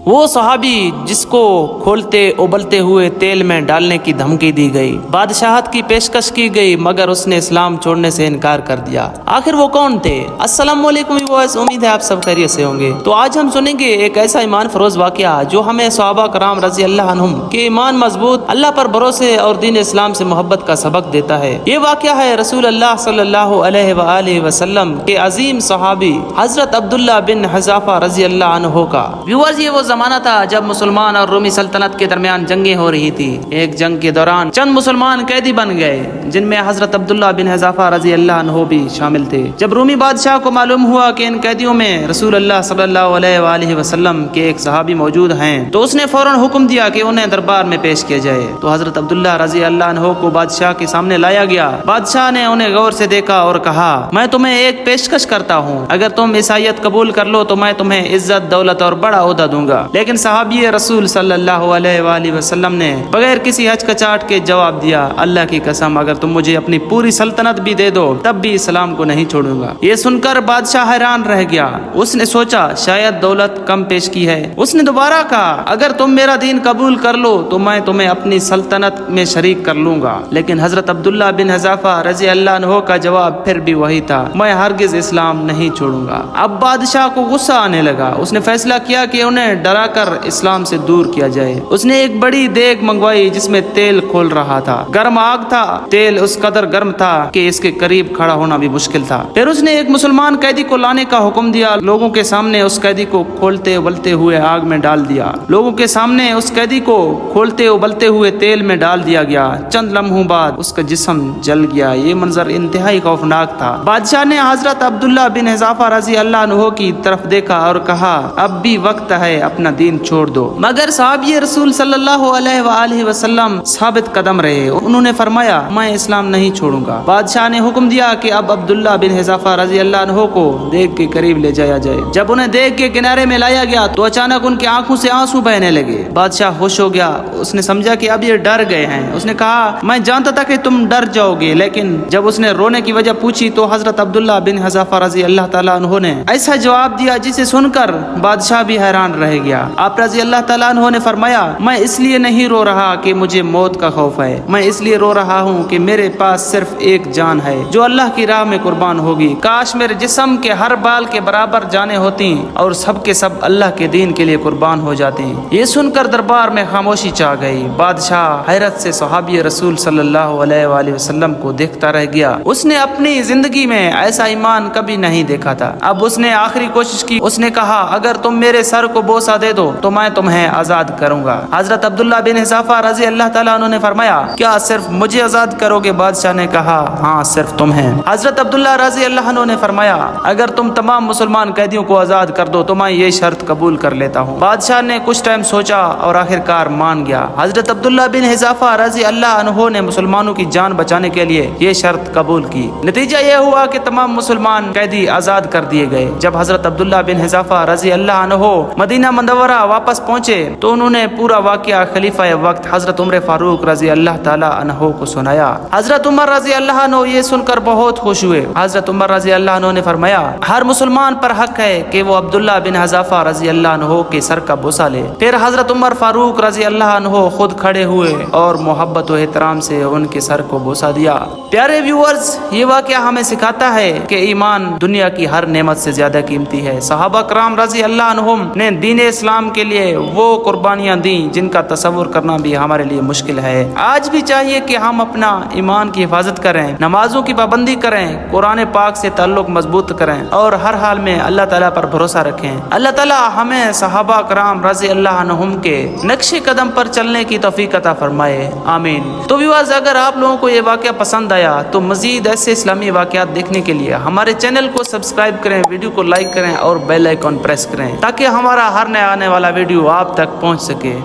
وہ صحابی جس کو کھولتے ابلتے ہوئے تیل میں ڈالنے کی دھمکی دی گئی، بادشاہت کی پیشکش کی گئی، مگر اس نے اسلام چھوڑنے سے انکار کر دیا۔ آخر وہ کون تھے؟ السلام علیکم ویورز، امید ہے آپ سب خیریت سے ہوں گے۔ تو آج ہم سنیں گے ایک ایسا ایمان فروز واقعہ جو ہمیں صحابہ کرام رضی اللہ عنہم کے ایمان مضبوط، اللہ پر بھروسے اور دین اسلام سے محبت کا سبق دیتا ہے۔ یہ واقعہ ہے رسول اللہ صلی اللہ علیہ وآلہ وسلم کے عظیم صحابی حضرت عبداللہ بن حذافہ رضی اللہ عنہ کا۔ ویورز، یہ وہ زمانہ تھا جب مسلمان اور رومی سلطنت کے درمیان جنگیں ہو رہی تھی۔ ایک جنگ کے دوران چند مسلمان قیدی بن گئے، جن میں حضرت عبداللہ بن حذافہ رضی اللہ عنہ بھی شامل تھے۔ جب رومی بادشاہ کو معلوم ہوا کہ ان قیدیوں میں رسول اللہ صلی اللہ علیہ وآلہ وسلم کے ایک صحابی موجود ہیں، تو اس نے فوراً حکم دیا کہ انہیں دربار میں پیش کیا جائے۔ تو حضرت عبداللہ رضی اللہ عنہ کو بادشاہ کے سامنے لایا گیا۔ بادشاہ نے انہیں غور سے دیکھا اور کہا، میں تمہیں ایک پیشکش کرتا ہوں، اگر تم عیسائیت قبول کر لو تو میں تمہیں عزت، دولت اور بڑا عہدہ دوں گا۔ لیکن صحابی رسول صلی اللہ علیہ وآلہ وسلم نے بغیر کسی ہچکچاہٹ کے جواب دیا، اللہ کی قسم، اگر تم مجھے اپنی پوری سلطنت بھی دے دو تب بھی اسلام کو نہیں چھوڑوں گا۔ یہ سن کر بادشاہ حیران رہ گیا۔ اس نے سوچا شاید دولت کم پیش کی ہے۔ اس نے دوبارہ کہا، اگر تم میرا دین قبول کر لو تو میں تمہیں اپنی سلطنت میں شریک کر لوں گا۔ لیکن حضرت عبداللہ بن حذافہ رضی اللہ عنہ کا جواب پھر بھی وہی تھا، میں ہرگز اسلام نہیں چھوڑوں گا۔ اب بادشاہ کو غصہ آنے لگا۔ اس نے فیصلہ کیا کہ انہیں ڈرا کر اسلام سے دور کیا جائے۔ اس نے ایک بڑی دیگ منگوائی جس میں تیل کھول رہا تھا۔ گرم آگ تھا، تیل اس قدر گرم تھا کہ اس کے قریب کھڑا ہونا بھی مشکل تھا۔ پھر اس نے ایک مسلمان قیدی کو لانے کا حکم دیا۔ لوگوں کے سامنے اس قیدی کو کھولتے ابلتے ہوئے آگ میں ڈال دیا۔ لوگوں کے سامنے اس قیدی کو کھولتے ابلتے ہوئے تیل میں ڈال دیا گیا۔ چند لمحوں بعد اس کا جسم جل گیا۔ یہ منظر انتہائی خوفناک تھا۔ بادشاہ نے حضرت عبداللہ بن حذافہ رضی اللہ عنہ کی طرف دیکھا اور کہا، اب بھی وقت ہے، اپنا دین چھوڑ دو۔ مگر صحابی رسول صلی اللہ علیہ وآلہ وسلم ثابت قدم رہے۔ انہوں نے فرمایا، میں اسلام نہیں چھوڑوں گا۔ بادشاہ نے حکم دیا کہ اب عبداللہ بن حذافہ رضی اللہ عنہ کو دیگ کے قریب لے جایا جائے۔ جب انہیں دیگ کے کنارے میں لایا گیا تو اچانک ان کی آنکھوں سے آنسو بہنے لگے۔ بادشاہ خوش ہو گیا۔ اس نے سمجھا کہ اب یہ ڈر گئے ہیں۔ اس نے کہا، میں جانتا تھا کہ تم ڈر جاؤ گے۔ لیکن جب اس نے رونے کی وجہ پوچھی تو حضرت عبداللہ بن حذافہ رضی اللہ تعالیٰ عنہ نے ایسا جواب دیا جسے سن کر بادشاہ بھی حیران رہ گیا۔ آپ رضی اللہ تعالیٰ عنہ نے فرمایا، میں اس لیے نہیں رو رہا کہ مجھے موت کا خوف ہے، میں اس لیے رو رہا ہوں کہ میرے پاس صرف ایک جان ہے جو اللہ کی راہ میں قربان ہوگی۔ کاش میرے جسم کے ہر بال کے برابر جانیں ہوتی اور سب کے سب اللہ کے دین کے لیے قربان ہو جاتے۔ یہ سن کر دربار میں خاموشی چھا گئی۔ بادشاہ حیرت سے صحابی رسول صلی اللہ علیہ وآلہ وسلم کو دیکھتا رہ گیا۔ اس نے اپنی زندگی میں ایسا ایمان کبھی نہیں دیکھا تھا۔ اب اس نے آخری کوشش کی۔ اس نے کہا، اگر تم میرے سر کو بوسہ دے دو تو میں تمہیں آزاد کروں گا۔ حضرت عبداللہ بن حذافہ رضی اللہ تعالیٰ عنہ نے فرمایا، کیا صرف مجھے آزاد کرو گے؟ بادشاہ نے کہا، ہاں، صرف تمہیں۔ حضرت عبداللہ رضی اللہ عنہ نے فرمایا، اگر تم تمام مسلمان قیدیوں کو آزاد کر دو تو میں یہ شرط قبول کر لیتا ہوں۔ بادشاہ نے کچھ ٹائم سوچا اور آخرکار مان گیا۔ حضرت عبداللہ بن حذافہ رضی اللہ عنہ نے مسلمانوں کی جان بچانے کے لیے یہ شرط قبول کی۔ نتیجہ یہ ہوا کہ تمام مسلمان قیدی آزاد کر دیے گئے۔ جب حضرت عبداللہ بن حذافہ رضی اللہ عنہ مدینہ منورہ واپس پہنچے تو انہوں نے پورا واقعہ خلیفہ وقت حضرت عمر فاروق رضی اللہ تعالیٰ عنہ کو سنایا۔ حضرت عمر رضی اللہ عنہ یہ سن کر بہت خوش ہوئے۔ حضرت عمر رضی اللہ عنہ نے فرمایا، ہر مسلمان پر حق ہے کہ وہ عبداللہ بن حذافہ رضی اللہ عنہ کے سر کا بوسہ لے۔ پھر حضرت عمر فاروق رضی اللہ عنہ خود کھڑے ہوئے اور محبت و احترام سے ان کے سر کو بوسہ دیا۔ پیارے ویورز، یہ واقعہ ہمیں سکھاتا ہے کہ ایمان دنیا کی ہر نعمت سے زیادہ قیمتی ہے۔ صحابہ کرام رضی اللہ عنہم نے دین اسلام کے لیے وہ قربانیاں دیں جن کا تصور کرنا بھی ہمارے لیے مشکل ہے۔ آج بھی چاہیے کہ ہم اپنا ایمان کی حفاظت کریں، نمازوں کی پابندی کریں، قرآن پاک سے تعلق مضبوط کریں اور ہر حال میں اللہ تعالیٰ پر بھروسہ رکھیں۔ اللہ تعالیٰ ہمیں صحابہ کرام رضی اللہ عنہم کے نقش قدم پر چلنے کی توفیق عطا فرمائے، آمین۔ تو ویورز، اگر آپ لوگوں کو یہ واقعہ پسند آیا تو مزید ایسے اسلامی واقعات دیکھنے کے لیے ہمارے چینل کو سبسکرائب کریں، ویڈیو کو لائک کریں اور بیل آئیکن پریس کریں تاکہ ہمارا ہر نیا آنے والا ویڈیو آپ تک پہنچ سکے۔